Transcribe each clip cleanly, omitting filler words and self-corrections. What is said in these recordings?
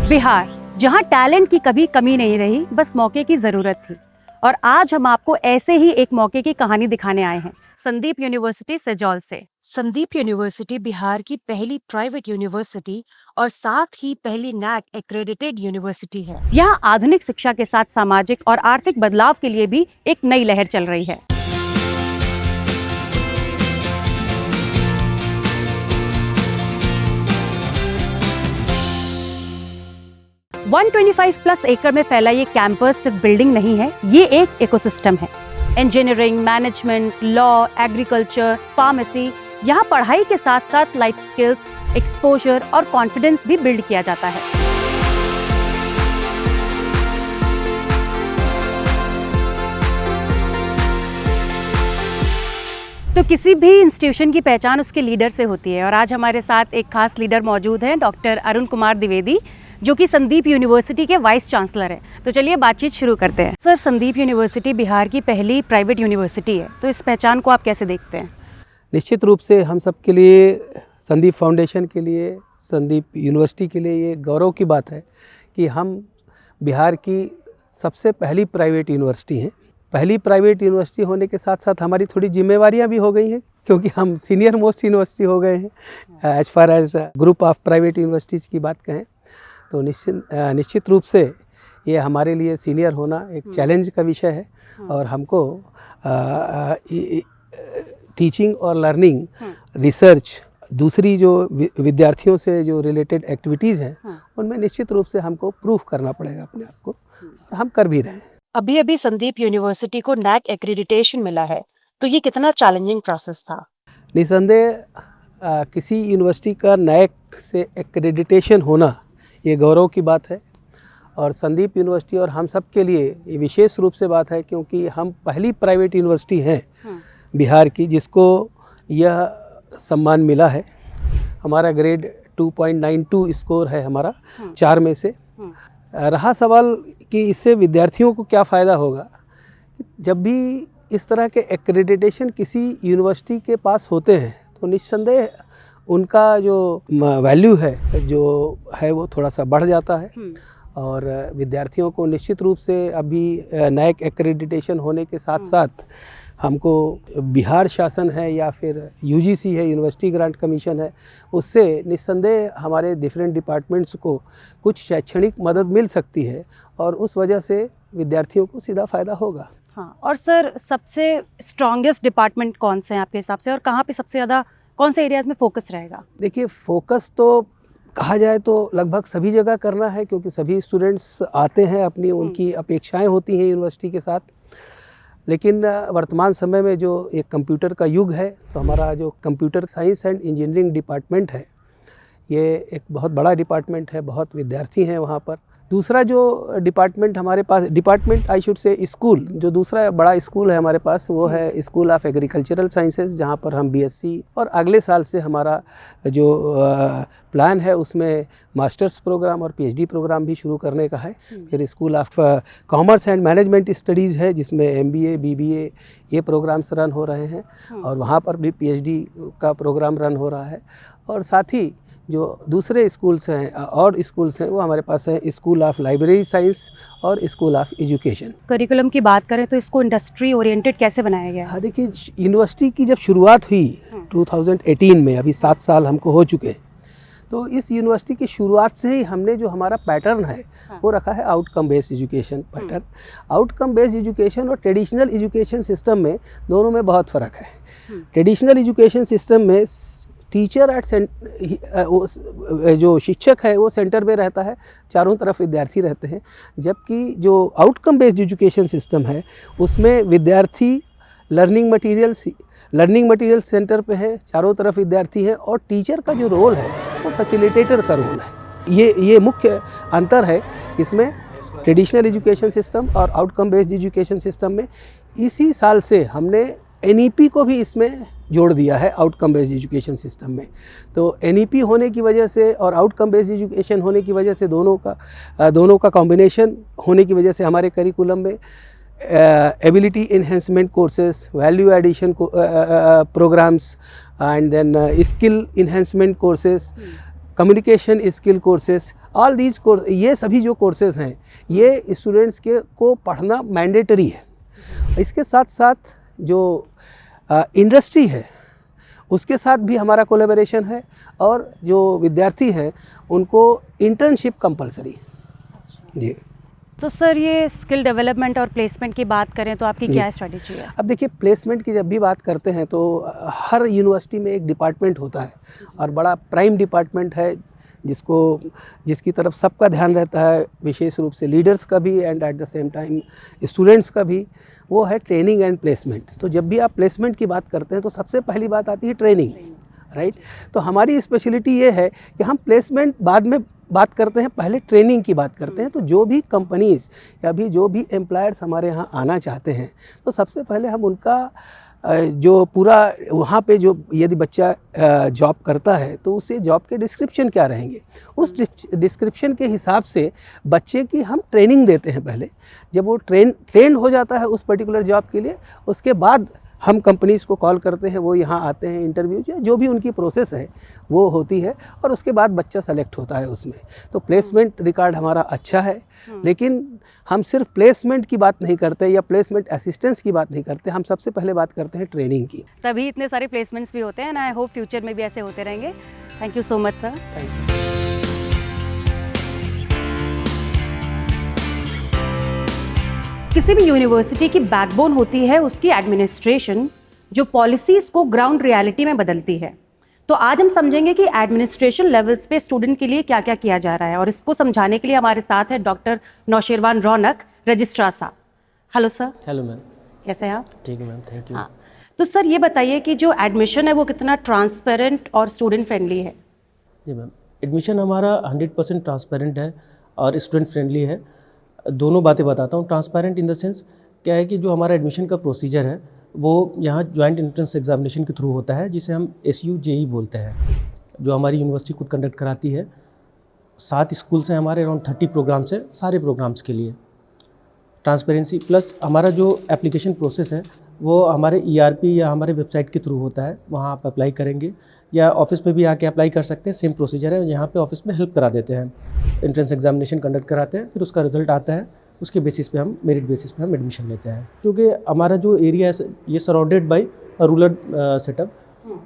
बिहार, जहां टैलेंट की कभी कमी नहीं रही, बस मौके की जरूरत थी। और आज हम आपको ऐसे ही एक मौके की कहानी दिखाने आए हैं, संदीप यूनिवर्सिटी सजौल से। संदीप यूनिवर्सिटी बिहार की पहली प्राइवेट यूनिवर्सिटी और साथ ही पहली नैक एक्रेडिटेड यूनिवर्सिटी है। यहाँ आधुनिक शिक्षा के साथ सामाजिक और आर्थिक बदलाव के लिए भी एक नई लहर चल रही है। वन 125+ एकड़ में फैला ये कैंपस सिर्फ बिल्डिंग नहीं है, ये एक इकोसिस्टम है। Engineering, management, law, agriculture, pharmacy, यहाँ पढ़ाई के साथ साथ लाइफ स्किल्स, एक्सपोजर और कॉन्फिडेंस भी बिल्ड किया जाता है। तो किसी भी इंस्टीट्यूशन की पहचान उसके लीडर से होती है, और आज हमारे साथ एक खास लीडर मौजूद हैं, डॉक्टर अरुण कुमार द्विवेदी, जो कि संदीप यूनिवर्सिटी के वाइस चांसलर हैं। तो चलिए बातचीत शुरू करते हैं। सर, संदीप यूनिवर्सिटी बिहार की पहली प्राइवेट यूनिवर्सिटी है, तो इस पहचान को आप कैसे देखते हैं? निश्चित रूप से हम सब के लिए, संदीप फाउंडेशन के लिए, संदीप यूनिवर्सिटी के लिए ये गौरव की बात है कि हम बिहार की सबसे पहली प्राइवेट यूनिवर्सिटी हैं। पहली प्राइवेट यूनिवर्सिटी होने के साथ साथ हमारी थोड़ी जिम्मेवारियां भी हो गई हैं, क्योंकि हम सीनियर मोस्ट यूनिवर्सिटी हो गए हैं as far as group of private universities की बात कहें तो निश्चित रूप से ये हमारे लिए सीनियर होना एक चैलेंज का विषय है। और हमको टीचिंग और लर्निंग, रिसर्च, दूसरी जो विद्यार्थियों से जो रिलेटेड एक्टिविटीज़ हैं उनमें निश्चित रूप से हमको प्रूफ करना पड़ेगा अपने आप को, और हम कर भी रहे हैं। अभी अभी संदीप यूनिवर्सिटी को नैक एक्रेडिटेशन मिला है, तो ये कितना चैलेंजिंग प्रोसेस था? निसंदेह किसी यूनिवर्सिटी का नैक से एक्रेडिटेशन होना ये गौरव की बात है, और संदीप यूनिवर्सिटी और हम सब के लिए ये विशेष रूप से बात है, क्योंकि हम पहली प्राइवेट यूनिवर्सिटी हैं बिहार की जिसको यह सम्मान मिला है। हमारा ग्रेड 2.92 स्कोर है हमारा 4 में से। रहा सवाल कि इससे विद्यार्थियों को क्या फ़ायदा होगा। जब भी इस तरह के एक्रेडिटेशन किसी यूनिवर्सिटी के पास होते हैं तो निस्संदेह उनका जो वैल्यू है जो है वो थोड़ा सा बढ़ जाता है, और विद्यार्थियों को निश्चित रूप से अभी नैक एक्रेडिटेशन होने के साथ साथ हमको बिहार शासन है या फिर यूजीसी है, यूनिवर्सिटी ग्रांट कमीशन है, उससे निस्संदेह हमारे डिफरेंट डिपार्टमेंट्स को कुछ शैक्षणिक मदद मिल सकती है, और उस वजह से विद्यार्थियों को सीधा फ़ायदा होगा। हाँ, और सर सबसे स्ट्रॉन्गेस्ट डिपार्टमेंट कौन से हैं आपके हिसाब से, और कहाँ पे सबसे ज़्यादा कौन से एरियाज़ में फोकस रहेगा? देखिए, फोकस तो कहा जाए तो लगभग सभी जगह करना है, क्योंकि सभी स्टूडेंट्स आते हैं, अपनी उनकी अपेक्षाएं होती हैं यूनिवर्सिटी के साथ। लेकिन वर्तमान समय में जो एक कंप्यूटर का युग है, तो हमारा जो computer science and engineering department है ये एक बहुत बड़ा डिपार्टमेंट है, बहुत विद्यार्थी हैं वहाँ पर। दूसरा जो डिपार्टमेंट हमारे पास, department I should say school, जो दूसरा बड़ा स्कूल है हमारे पास वो है स्कूल ऑफ एग्रीकल्चरल साइंसेज, जहाँ पर हम बीएससी, और अगले साल से हमारा जो प्लान है उसमें मास्टर्स प्रोग्राम और पीएचडी प्रोग्राम भी शुरू करने का है। फिर school of commerce and management studies है, जिसमें एमबीए, बीबीए ये प्रोग्राम्स रन हो रहे हैं, और वहाँ पर भी पीएचडी का प्रोग्राम रन हो रहा है। और साथ ही जो दूसरे स्कूल्स हैं और स्कूल्स हैं वो हमारे पास है स्कूल ऑफ लाइब्रेरी साइंस और स्कूल ऑफ एजुकेशन। करिकुलम की बात करें तो इसको इंडस्ट्री ओरिएंटेड कैसे बनाया गया? हाँ, देखिए, यूनिवर्सिटी की जब शुरुआत हुई 2018 में, अभी 7 साल हमको हो चुके हैं, तो इस यूनिवर्सिटी की शुरुआत से ही हमने जो हमारा पैटर्न है वो रखा है outcome based education pattern. Outcome based education और ट्रेडिशनल एजुकेशन सिस्टम में, दोनों में बहुत फ़र्क है। ट्रेडिशनल एजुकेशन सिस्टम में टीचर जो शिक्षक है वो सेंटर में रहता है, चारों तरफ विद्यार्थी रहते हैं, जबकि जो आउटकम बेस्ड एजुकेशन सिस्टम है उसमें विद्यार्थी लर्निंग मटेरियल सेंटर पे है, चारों तरफ विद्यार्थी है, और टीचर का जो रोल है वो फैसिलिटेटर का रोल है। ये मुख्य अंतर है इसमें ट्रेडिशनल एजुकेशन सिस्टम और आउटकम बेस्ड एजुकेशन सिस्टम में। इसी साल से हमने एनईपी को भी इसमें जोड़ दिया है आउटकम बेस्ड एजुकेशन सिस्टम में। तो एनईपी होने की वजह से और आउटकम बेस्ड एजुकेशन होने की वजह से, दोनों का कॉम्बिनेशन होने की वजह से हमारे करिकुलम में ability enhancement courses, value addition programmes, and then skill enhancement courses, communication skill courses, all these course, ये सभी जो कोर्सेज़ हैं ये स्टूडेंट्स के को पढ़ना मैंडेटरी है। इसके साथ साथ जो इंडस्ट्री है उसके साथ भी हमारा कोलैबोरेशन है, और जो विद्यार्थी हैं उनको इंटर्नशिप कंपलसरी। जी। तो सर ये स्किल डेवलपमेंट और प्लेसमेंट की बात करें तो आपकी क्या स्ट्रेटेजी है? अब देखिए, प्लेसमेंट की जब भी बात करते हैं तो हर यूनिवर्सिटी में एक डिपार्टमेंट होता है, और बड़ा प्राइम डिपार्टमेंट है जिसकी तरफ सबका ध्यान रहता है, विशेष रूप से लीडर्स का भी and at the same time students का भी, वो है ट्रेनिंग एंड प्लेसमेंट। तो जब भी आप प्लेसमेंट की बात करते हैं तो सबसे पहली बात आती है ट्रेनिंग, राइट। तो हमारी स्पेशलिटी ये है कि हम प्लेसमेंट बाद में बात करते हैं, पहले ट्रेनिंग की बात करते हैं। तो जो भी कंपनीज़ या भी जो भी एम्प्लॉयर्स हमारे यहाँ आना चाहते हैं तो सबसे पहले हम उनका जो पूरा वहाँ पे जो यदि बच्चा जॉब करता है तो उससे जॉब के डिस्क्रिप्शन क्या रहेंगे, उस डिस्क्रिप्शन के हिसाब से बच्चे की हम ट्रेनिंग देते हैं पहले। जब वो ट्रेंड हो जाता है उस पर्टिकुलर जॉब के लिए, उसके बाद हम कंपनीज़ को कॉल करते हैं, वो यहाँ आते हैं, इंटरव्यू जो भी उनकी प्रोसेस है वो होती है, और उसके बाद बच्चा सेलेक्ट होता है उसमें। तो प्लेसमेंट रिकॉर्ड हमारा अच्छा है, लेकिन हम सिर्फ प्लेसमेंट की बात नहीं करते या प्लेसमेंट असिस्टेंस की बात नहीं करते, हम सबसे पहले बात करते हैं ट्रेनिंग की। तभी इतने सारे प्लेसमेंट्स भी होते हैं, एंड आई होप फ्यूचर में भी ऐसे होते रहेंगे। Thank you so much sir. Thank you. किसी भी यूनिवर्सिटी की बैकबोन होती है उसकी एडमिनिस्ट्रेशन, जो पॉलिसीज़ को ग्राउंड रियलिटी में बदलती है। तो आज हम समझेंगे कि एडमिनिस्ट्रेशन लेवल्स पे स्टूडेंट के लिए क्या क्या किया जा रहा है, और इसको समझाने के लिए हमारे साथ है डॉक्टर नौशेरवान रौनक, रजिस्ट्रार साहब। Hello sir. Hello ma'am. कैसे हैं आप? ठीक है मैम, थैंक यू। हाँ, तो सर ये बताइए कि जो एडमिशन है वो कितना ट्रांसपेरेंट और स्टूडेंट फ्रेंडली है? जी मैम, एडमिशन हमारा 100% ट्रांसपेरेंट है और स्टूडेंट फ्रेंडली है। दोनों बातें बताता हूँ। ट्रांसपेरेंट इन द सेंस क्या है कि जो हमारा एडमिशन का प्रोसीजर है वो यहाँ जॉइंट एंट्रेंस एग्जामिनेशन के थ्रू होता है, जिसे हम SUJE बोलते हैं, जो हमारी यूनिवर्सिटी खुद कंडक्ट कराती है। 7 स्कूल्स हैं हमारे, अराउंड 30 प्रोग्राम्स हैं, सारे प्रोग्राम्स के लिए ट्रांसपेरेंसी। प्लस हमारा जो एप्लीकेशन प्रोसेस है वो हमारे ERP या हमारे वेबसाइट के थ्रू होता है। वहाँ आप अप्लाई करेंगे या ऑफिस में भी आके अप्लाई कर सकते हैं, सेम प्रोसीजर है। यहाँ पे ऑफिस में हेल्प करा देते हैं, एंट्रेंस एग्जामिनेशन कंडक्ट कराते हैं, फिर उसका रिजल्ट आता है, उसके बेसिस पे हम मेरिट बेसिस पे हम एडमिशन लेते हैं। क्योंकि हमारा जो एरिया है ये सराउंडेड बाय रूरल सेटअप,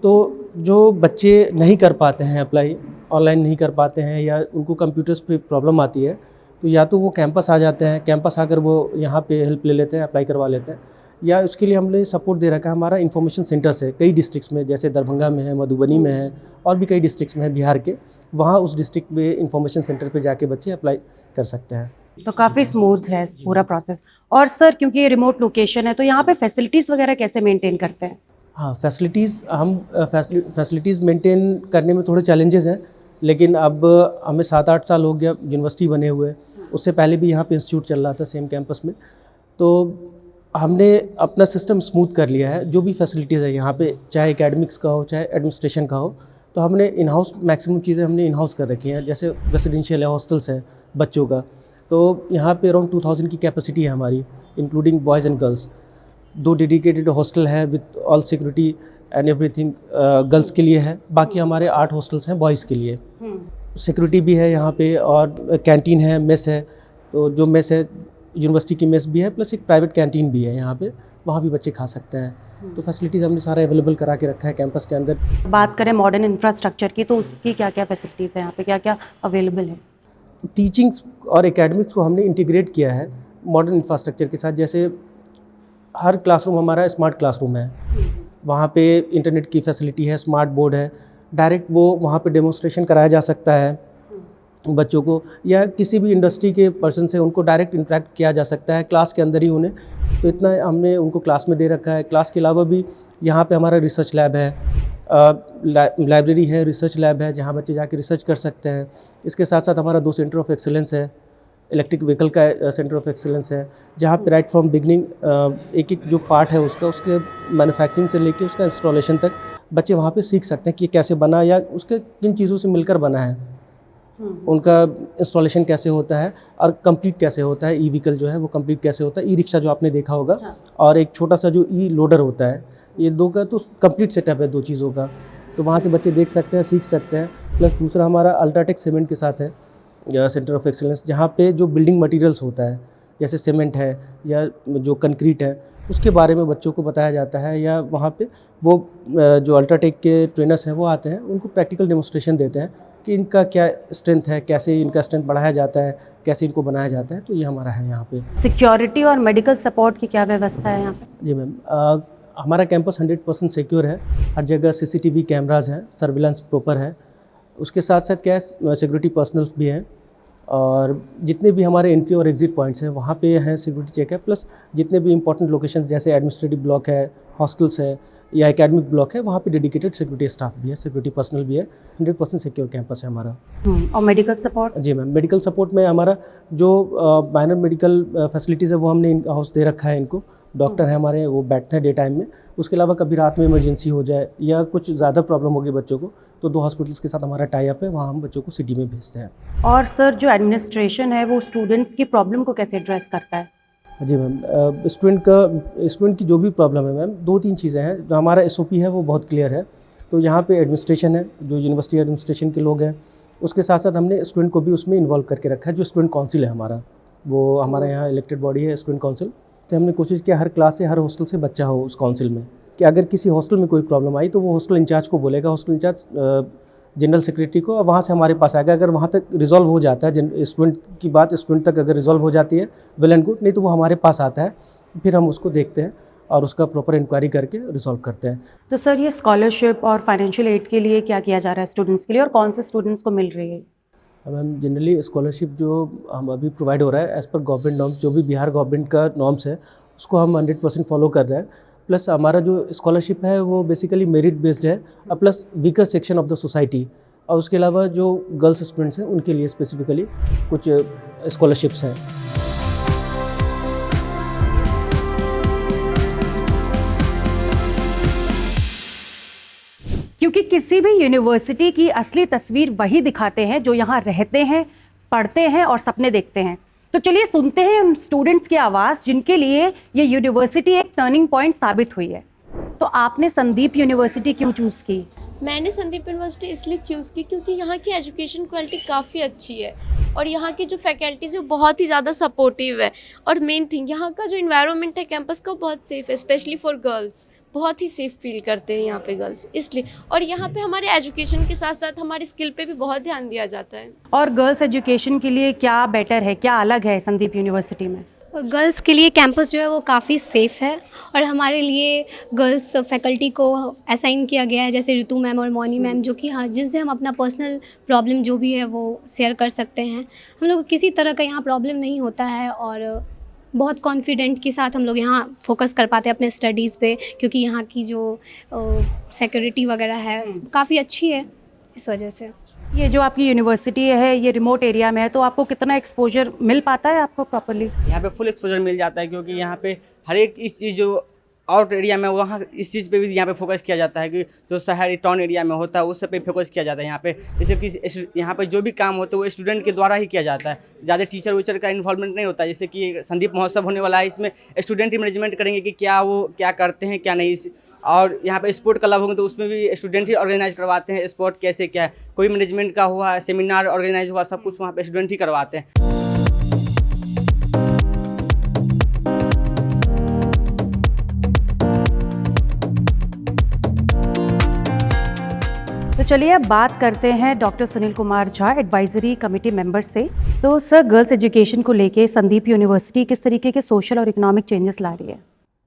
तो जो बच्चे नहीं कर पाते हैं अप्लाई, ऑनलाइन नहीं कर पाते हैं या उनको कंप्यूटर्स पे प्रॉब्लम आती है, तो या तो वो कैंपस आ जाते हैं, कैंपस आकर वो यहाँ पे हेल्प ले लेते हैं, अप्लाई करवा लेते हैं, या उसके लिए हमने सपोर्ट दे रखा है। हमारा इन्फॉर्मेशन सेंटर्स है कई डिस्ट्रिक्ट्स में, जैसे दरभंगा में है, मधुबनी में है, और भी कई डिस्ट्रिक्ट्स में है बिहार के। वहाँ उस डिस्ट्रिक्ट में इन्फॉर्मेशन सेंटर पे जाके बच्चे अप्लाई कर सकते हैं। तो काफ़ी स्मूथ है पूरा प्रोसेस। और सर क्योंकि ये रिमोट लोकेशन है तो यहाँ पे फैसिलिटीज़ वगैरह कैसे मेंटेन करते हैं? हाँ, फैसिलिटीज़ मेंटेन करने में थोड़े चैलेंजेस हैं, लेकिन अब हमें 7-8 साल हो गया यूनिवर्सिटी बने हुए। उससे पहले भी यहाँ पे इंस्टीट्यूट चल रहा था सेम कैंपस में, तो हमने अपना सिस्टम स्मूथ कर लिया है। जो भी फैसिलिटीज़ है यहाँ पे, चाहे एकेडमिक्स का हो चाहे एडमिनिस्ट्रेशन का हो, तो हमने इन हाउस मैक्सिमम चीज़ें हमने इन हाउस कर रखी हैं। जैसे रेसिडेंशियल है, हॉस्टल्स है बच्चों का, तो यहाँ पे अराउंड 2000 की कैपेसिटी है हमारी, including boys and girls. 2 dedicated hostel है with all security and everything, girls के लिए है। बाकी हमारे 8 हॉस्टल्स हैं बॉयज़ के लिए, सिक्योरिटी भी है यहाँ पे, और कैंटीन है, मेस है। तो जो मेस है यूनिवर्सिटी की मेस भी है, प्लस एक प्राइवेट कैंटीन भी है यहाँ पे, वहाँ भी बच्चे खा सकते हैं। तो फैसिलिटीज़ हमने सारा अवेलेबल करा के रखा है कैंपस के अंदर। बात करें मॉडर्न इंफ्रास्ट्रक्चर की, तो उसकी क्या क्या फैसिलिटीज़ है यहाँ पे, क्या क्या अवेलेबल है? टीचिंग्स और एकेडमिक्स को हमने इंटीग्रेट किया है मॉडर्न इंफ्रास्ट्रक्चर के साथ। जैसे हर क्लासरूम हमारा स्मार्ट क्लासरूम है, वहाँ पे इंटरनेट की फैसिलिटी है, स्मार्ट बोर्ड है, डायरेक्ट वो वहाँ पे डेमोन्स्ट्रेशन कराया जा सकता है बच्चों को, या किसी भी इंडस्ट्री के पर्सन से उनको डायरेक्ट इंटरेक्ट किया जा सकता है क्लास के अंदर ही उन्हें। तो इतना हमने उनको क्लास में दे रखा है। क्लास के अलावा भी यहाँ पे हमारा रिसर्च लैब है, लाइब्रेरी है, रिसर्च लैब है, जहाँ बच्चे जाके रिसर्च कर सकते हैं। इसके साथ साथ हमारा 2 सेंटर ऑफ एक्सीलेंस है, इलेक्ट्रिक व्हीकल का सेंटर ऑफ एक्सीलेंस है, जहाँ पे राइट फ्रॉम बिगनिंग एक एक जो पार्ट है उसका, उसके मैन्युफैक्चरिंग से लेके उसका इंस्टॉलेशन तक बच्चे वहाँ पे सीख सकते हैं कि कैसे बना या उसके किन चीज़ों से मिलकर बना है, उनका इंस्टॉलेशन कैसे होता है और कंप्लीट कैसे होता है। ई व्हीकल जो है वो कंप्लीट कैसे होता है, ई रिक्शा जो आपने देखा होगा, और एक छोटा सा जो ई लोडर होता है, ये 2 का तो कंप्लीट सेटअप है 2 चीज़ों का। तो वहाँ से बच्चे देख सकते हैं, सीख सकते हैं। प्लस दूसरा हमारा अल्ट्राटेक सीमेंट के साथ है, सेंटर ऑफ एक्सीलेंस, जहाँ पे जो बिल्डिंग मटेरियल्स होता है जैसे सीमेंट है या जो कंक्रीट है उसके बारे में बच्चों को बताया जाता है, या वहाँ पे वो जो अल्ट्राटेक के ट्रेनर्स हैं वो आते हैं, उनको प्रैक्टिकल डेमोस्ट्रेशन देते हैं कि इनका क्या स्ट्रेंथ है, कैसे इनका स्ट्रेंथ बढ़ाया जाता है, कैसे इनको बनाया जाता है। तो ये हमारा है यहाँ पे। सिक्योरिटी और मेडिकल सपोर्ट की क्या व्यवस्था है यहाँ पे? जी मैम, हमारा कैंपस 100% सिक्योर है। हर जगह CCTV कैमराज हैं, सर्विलांस प्रॉपर है। उसके साथ साथ क्या है, सिक्योरिटी पर्सनल्स भी हैं, और जितने भी हमारे एंट्री और एग्जिट पॉइंट्स हैं वहाँ पे हैं सिक्योरिटी चेक है। प्लस जितने भी इंपॉर्टेंट लोकेशंस जैसे एडमिनिस्ट्रेटिव ब्लॉक है, हॉस्टल्स है या एकेडमिक ब्लॉक है, वहाँ पे डेडिकेटेड सिक्योरिटी स्टाफ भी है, सिक्योरिटी पर्सनल भी है। 100% सिक्योर कैंपस है हमारा। और मेडिकल सपोर्ट? जी मैम, मेडिकल सपोर्ट में हमारा जो माइनर मेडिकल फैसिलिटीज़ है वो हमने इन हाउस दे रखा है इनको। डॉक्टर हैं हमारे, वो बैठते हैं डे टाइम में। उसके अलावा कभी रात में इमरजेंसी हो जाए या कुछ ज़्यादा प्रॉब्लम होगी बच्चों को, तो 2 हॉस्पिटल्स के साथ हमारा टाई अप है, वहाँ हम बच्चों को सिटी में भेजते हैं। और सर जो एडमिनिस्ट्रेशन है वो स्टूडेंट्स की प्रॉब्लम को कैसे एड्रेस करता है? जी मैम, स्टूडेंट की जो भी प्रॉब्लम है मैम, 2-3 चीज़ें हैं। जो हमारा SOP है वो बहुत क्लियर है। तो यहाँ पे एडमिनिस्ट्रेशन है, जो यूनिवर्सिटी एडमिनिस्ट्रेशन के लोग हैं, उसके साथ साथ हमने स्टूडेंट को भी उसमें इन्वॉल्व करके रखा है। जो स्टूडेंट काउंसिल है हमारा, वो हमारा यहाँ इलेक्टेड बॉडी है स्टूडेंट काउंसिल। तो हमने कोशिश किया हर क्लास से, हर हॉस्टल से बच्चा हो उस काउंसिल में, कि अगर किसी हॉस्टल में कोई प्रॉब्लम आई तो वो हॉस्टल इंचार्ज को बोलेगा, हॉस्टल इंचार्ज जनरल सेक्रेटरी को, और वहाँ से हमारे पास आएगा। अगर वहाँ तक रिजॉल्व हो जाता है, स्टूडेंट की बात स्टूडेंट तक अगर रिजॉल्व हो जाती है, वेल एंड गुड, नहीं तो वो हमारे पास आता है, फिर हम उसको देखते हैं और उसका प्रॉपर इंक्वायरी करके रिजॉल्व करते हैं। तो सर ये स्कॉलरशिप और फाइनेंशियल एड के लिए क्या किया जा रहा है स्टूडेंट्स के लिए, और कौन से स्टूडेंट्स को मिल रही है? मैम जनरली स्कॉलरशिप जो हम अभी प्रोवाइड हो रहा है एज़ पर गवर्नमेंट नॉर्म्स, जो भी बिहार गवर्नमेंट का नॉर्म्स है उसको हम 100% फॉलो कर रहे हैं। प्लस हमारा जो स्कॉलरशिप है वो बेसिकली मेरिट बेस्ड है, plus weaker section of the society, और उसके अलावा जो गर्ल्स स्टूडेंट्स हैं उनके लिए स्पेसिफिकली कुछ स्कॉलरशिप्स हैं। क्योंकि किसी भी यूनिवर्सिटी की असली तस्वीर वही दिखाते हैं जो यहाँ रहते हैं, पढ़ते हैं और सपने देखते हैं। तो चलिए सुनते हैं उन स्टूडेंट्स की आवाज़ जिनके लिए ये यूनिवर्सिटी एक टर्निंग पॉइंट साबित हुई है। तो आपने संदीप यूनिवर्सिटी क्यों चूज़ की? मैंने संदीप यूनिवर्सिटी इसलिए चूज़ की क्योंकि यहाँ की एजुकेशन क्वालिटी काफ़ी अच्छी है, और यहाँ की जो फैकल्टीज़ है वो बहुत ही ज़्यादा सपोर्टिव है, और मेन थिंग यहाँ का जो इन्वायरमेंट है कैंपस का बहुत सेफ़ है, स्पेशली फॉर गर्ल्स। बहुत ही सेफ़ फील करते हैं यहाँ पे गर्ल्स, इसलिए। और यहाँ पे हमारे एजुकेशन के साथ साथ हमारी स्किल पे भी बहुत ध्यान दिया जाता है। और गर्ल्स एजुकेशन के लिए क्या बेटर है, क्या अलग है संदीप यूनिवर्सिटी में? गर्ल्स के लिए कैंपस जो है वो काफ़ी सेफ़ है, और हमारे लिए गर्ल्स फैकल्टी को असाइन किया गया है, जैसे ऋतु मैम और मौनी मैम, जो कि हाँ जिनसे हम अपना पर्सनल प्रॉब्लम जो भी है वो शेयर कर सकते हैं। हम लोग को किसी तरह का यहाँ प्रॉब्लम नहीं होता है, और बहुत कॉन्फिडेंट के साथ हम लोग यहाँ फोकस कर पाते हैं अपने स्टडीज़ पे, क्योंकि यहाँ की जो सिक्योरिटी वगैरह है काफ़ी अच्छी है। इस वजह से ये जो आपकी यूनिवर्सिटी है ये रिमोट एरिया में है, तो आपको कितना एक्सपोजर मिल पाता है आपको प्रॉपर्ली? यहाँ पे फुल एक्सपोजर मिल जाता है, क्योंकि यहाँ पे हर एक इस चीज़ जो आउट एरिया में वहाँ इस चीज़ पे भी यहाँ पे फोकस किया जाता है, कि जो शहर टाउन एरिया में होता है उस सब पे फोकस किया जाता है। यहाँ पे जैसे कि यहाँ पे जो भी काम होता है वो स्टूडेंट के द्वारा ही किया जाता है, ज़्यादा टीचर वीचर का इन्वॉल्वमेंट नहीं होता है। जैसे कि संदीप महोत्सव होने वाला है, इसमें स्टूडेंट ही मैनेजमेंट करेंगे कि क्या वो क्या करते हैं क्या नहीं। और यहाँ पे स्पोर्ट क्लब होंगे तो उसमें भी स्टूडेंट ही ऑर्गेनाइज करवाते हैं, स्पोर्ट कैसे क्या है, कोई मैनेजमेंट का हुआ, सेमिनार ऑर्गेनाइज हुआ, सब कुछ वहाँ पे स्टूडेंट ही करवाते हैं। तो चलिए अब बात करते हैं doctor Sunil Kumar Jha, advisory committee member से। तो सर गर्ल्स एजुकेशन को लेके संदीप यूनिवर्सिटी किस तरीके के सोशल और इकोनॉमिक चेंजेस ला रही है?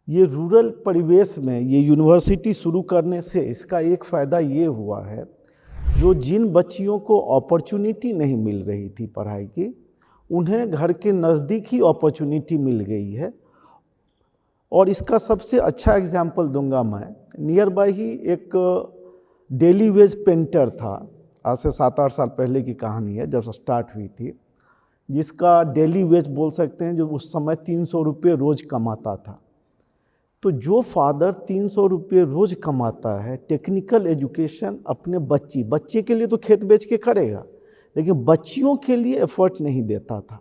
ये रूरल परिवेश में ये यूनिवर्सिटी शुरू करने से इसका एक फ़ायदा ये हुआ है, जो जिन बच्चियों को अपॉर्चुनिटी नहीं मिल रही थी पढ़ाई की, उन्हें घर के नज़दीक ही अपॉर्चुनिटी मिल गई है। और इसका सबसे अच्छा एग्जाम्पल दूंगा मैं, नियर बाई ही एक डेली वेज पेंटर था, आज से 7-8 साल पहले की कहानी है जब स्टार्ट हुई थी, जिसका डेली वेज बोल सकते हैं, जो उस समय 300 रुपये रोज़ कमाता था। तो जो फादर 300 रुपये रोज़ कमाता है, टेक्निकल एजुकेशन अपने बच्चे के लिए तो खेत बेच के करेगा, लेकिन बच्चियों के लिए एफर्ट नहीं देता था।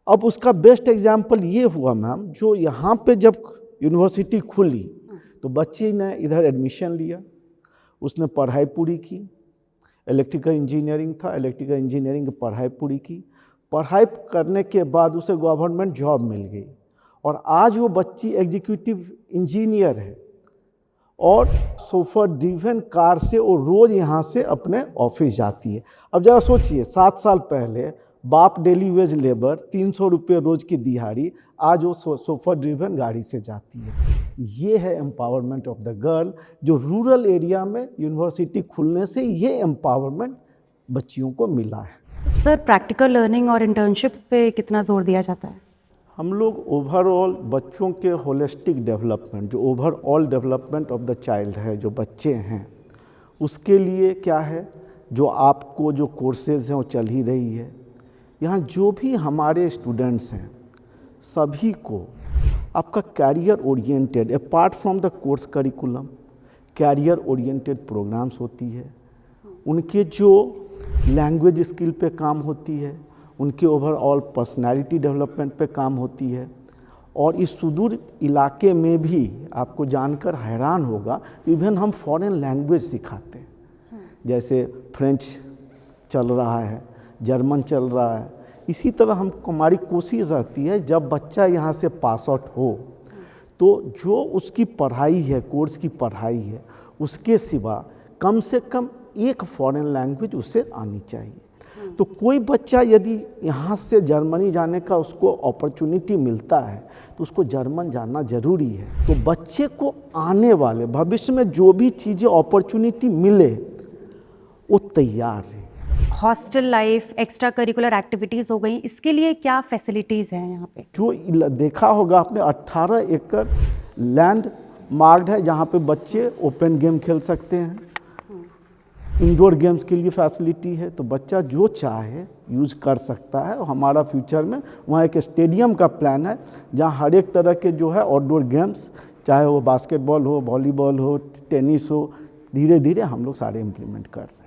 अब उसका बेस्ट एग्जाम्पल ये हुआ मैम, जो यहाँ पे जब यूनिवर्सिटी खुली तो बच्ची ने इधर एडमिशन लिया, उसने पढ़ाई पूरी की, इलेक्ट्रिकल इंजीनियरिंग था, इलेक्ट्रिकल इंजीनियरिंग की पढ़ाई पूरी की। पढ़ाई करने के बाद उसे गवर्नमेंट जॉब मिल गई और आज वो बच्ची एग्जीक्यूटिव इंजीनियर है और सोफर ड्रिवन कार से वो रोज़ यहाँ से अपने ऑफिस जाती है। अब ज़रा सोचिए, 7 साल पहले बाप डेली वेज लेबर 300 रुपये रोज़ की दिहाड़ी, आज वो सोफर ड्रिवन गाड़ी से जाती है। ये है एम्पावरमेंट ऑफ द गर्ल, जो रूरल एरिया में यूनिवर्सिटी खुलने से ये एम्पावरमेंट बच्चियों को मिला है। सर, प्रैक्टिकल लर्निंग और इंटर्नशिप्स पे कितना जोर दिया जाता है? हम लोग ओवरऑल बच्चों के होलिस्टिक डेवलपमेंट, जो overall development of the child है, जो बच्चे हैं, उसके लिए क्या है, जो आपको जो कोर्सेज हैं वो चल ही रही है। यहाँ जो भी हमारे स्टूडेंट्स हैं सभी को आपका career oriented, apart from the course curriculum, career oriented programmes होती है। उनके जो लैंग्वेज स्किल पे काम होती है, उनके ओवरऑल पर्सनालिटी डेवलपमेंट पे काम होती है। और इस सुदूर इलाके में भी आपको जानकर हैरान होगा, इवन हम फॉरेन लैंग्वेज सिखाते हैं, जैसे फ्रेंच चल रहा है, जर्मन चल रहा है। इसी तरह हमारी कोशिश रहती है जब बच्चा यहाँ से पास आउट हो तो जो उसकी पढ़ाई है, कोर्स की पढ़ाई है, उसके सिवा कम से कम एक फॉरेन लैंग्वेज उसे आनी चाहिए। तो कोई बच्चा यदि यहाँ से जर्मनी जाने का उसको अपॉर्चुनिटी मिलता है तो उसको जर्मन जानना ज़रूरी है। तो बच्चे को आने वाले भविष्य में जो भी चीज़ें अपॉर्चुनिटी मिले वो तैयार है। Hostel life, extra curricular activities हो गई, इसके लिए क्या फैसिलिटीज़ हैं यहाँ पे? जो देखा होगा आपने, 18 एकड़ लैंड मार्क्ड है जहाँ पे बच्चे ओपन गेम खेल सकते हैं। इंडोर गेम्स के लिए फैसिलिटी है, तो बच्चा जो चाहे यूज़ कर सकता है। और हमारा फ्यूचर में वहाँ एक स्टेडियम का प्लान है जहाँ हर एक तरह के जो है आउटडोर गेम्स, चाहे वो बास्केटबॉल हो, वॉलीबॉल हो, टेनिस हो, धीरे धीरे हम लोग सारे इम्प्लीमेंट कर रहे हैं।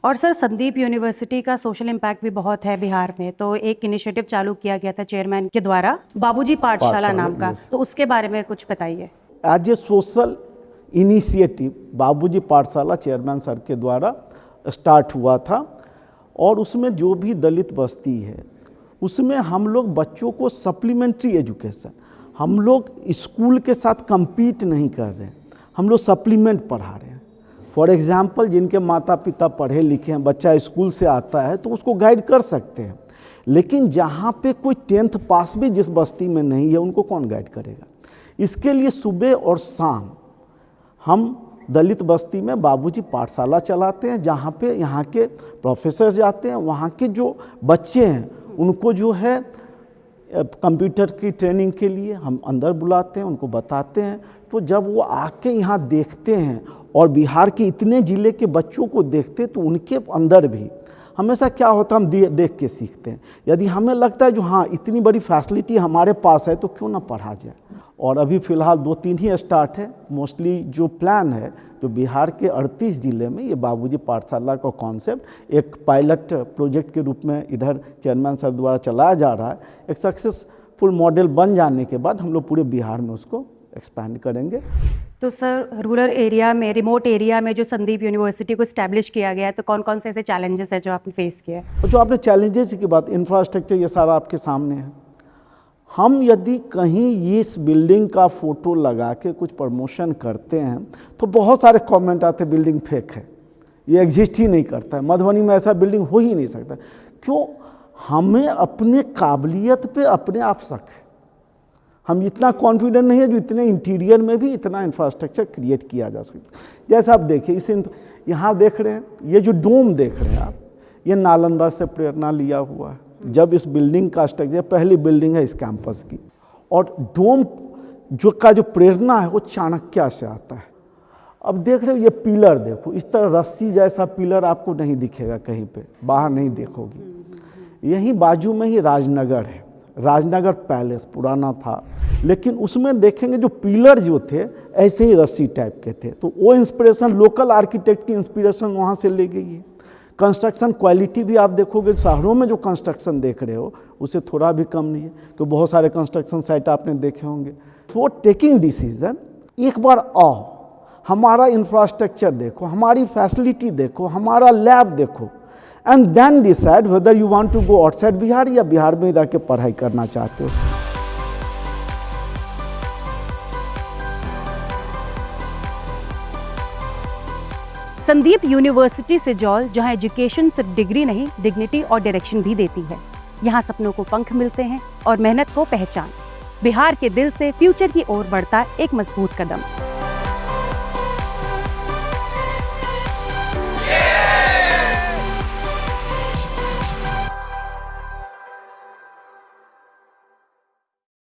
और सर, संदीप यूनिवर्सिटी का सोशल इम्पैक्ट भी बहुत है बिहार में, तो एक इनिशिएटिव चालू किया गया था चेयरमैन के द्वारा, बाबूजी पाठशाला नाम का, तो उसके बारे में कुछ बताइए। एज ए सोशल इनिशिएटिव बाबूजी पाठशाला चेयरमैन सर के द्वारा स्टार्ट हुआ था और उसमें जो भी दलित बस्ती है उसमें हम लोग बच्चों को सप्लीमेंट्री एजुकेशन, हम लोग स्कूल के साथ compete नहीं कर रहे हैं, हम लोग सप्लीमेंट पढ़ा रहे हैं। फॉर एग्जाम्पल, जिनके माता पिता पढ़े लिखे हैं, बच्चा स्कूल से आता है तो उसको गाइड कर सकते हैं, लेकिन जहाँ पे कोई 10th पास भी जिस बस्ती में नहीं है उनको कौन गाइड करेगा? इसके लिए सुबह और शाम हम दलित बस्ती में बाबूजी पाठशाला चलाते हैं, जहाँ पे यहाँ के प्रोफेसर जाते हैं, वहाँ के जो बच्चे हैं उनको जो है कंप्यूटर की ट्रेनिंग के लिए हम अंदर बुलाते हैं, उनको बताते हैं। तो जब वो आके यहाँ देखते हैं और बिहार के इतने ज़िले के बच्चों को देखते हैं तो उनके अंदर भी हमेशा क्या होता है, हम देख के सीखते हैं। यदि हमें लगता है जो हाँ इतनी बड़ी फैसिलिटी हमारे पास है तो क्यों ना पढ़ा जाए। और अभी फ़िलहाल 2-3 ही स्टार्ट है। मोस्टली जो प्लान है, जो बिहार के 38 ज़िले में ये बाबूजी पाठशाला का कॉन्सेप्ट एक पायलट प्रोजेक्ट के रूप में इधर चेयरमैन सर द्वारा चलाया जा रहा है। एक सक्सेसफुल मॉडल बन जाने के बाद हम लोग पूरे बिहार में उसको एक्सपैंड करेंगे। तो सर, रूरल एरिया में, रिमोट एरिया में जो संदीप यूनिवर्सिटी को इस्टेब्लिश किया गया है, तो कौन कौन से ऐसे चैलेंजेस हैं जो आपने फेस किया है? और जो आपने चैलेंजेस की बात, इंफ्रास्ट्रक्चर ये सारा आपके सामने है। हम यदि कहीं इस बिल्डिंग का फ़ोटो लगा के कुछ प्रमोशन करते हैं तो बहुत सारे कमेंट आते हैं बिल्डिंग फेक है, ये एग्जिस्ट ही नहीं करता है, मधुबनी में ऐसा बिल्डिंग हो ही नहीं सकता। क्यों? हमें अपने काबिलियत पे अपने आप शक है। हम इतना कॉन्फिडेंट नहीं है जो इतने इंटीरियर में भी इतना इंफ्रास्ट्रक्चर क्रिएट किया जा सकता। जैसे आप देखिए, इस यहाँ देख रहे हैं, ये जो डोम देख रहे हैं आप, ये नालंदा से प्रेरणा लिया हुआ है। जब इस बिल्डिंग का स्ट्रक्चर, पहली बिल्डिंग है इस कैंपस की, और डोम जो प्रेरणा है वो चाणक्य से आता है। अब देख रहे हो ये पिलर, देखो इस तरह रस्सी जैसा पिलर आपको नहीं दिखेगा कहीं पे, बाहर नहीं देखोगी। यहीं बाजू में ही राजनगर है, राजनगर पैलेस पुराना था, लेकिन उसमें देखेंगे जो पिलर जो थे ऐसे ही रस्सी टाइप के थे। तो वो इंस्पिरेशन लोकल आर्किटेक्ट की इंस्पिरेशन वहाँ से ले गई है। कंस्ट्रक्शन क्वालिटी भी आप देखोगे, शहरों में जो कंस्ट्रक्शन देख रहे हो उससे थोड़ा भी कम नहीं है, क्योंकि बहुत सारे कंस्ट्रक्शन साइट आपने देखे होंगे। फॉर टेकिंग डिसीजन, एक बार आओ, हमारा इंफ्रास्ट्रक्चर देखो, हमारी फैसिलिटी देखो, हमारा लैब देखो, and then decide whether you want to go outside Bihar या बिहार में रह के पढ़ाई करना चाहते हो। संदीप यूनिवर्सिटी सिजौल जहां एजुकेशन सिर्फ डिग्री नहीं, डिग्निटी और डायरेक्शन भी देती है। यहाँ सपनों को पंख मिलते हैं और मेहनत को पहचान। बिहार के दिल से फ्यूचर की ओर बढ़ता एक मजबूत कदम।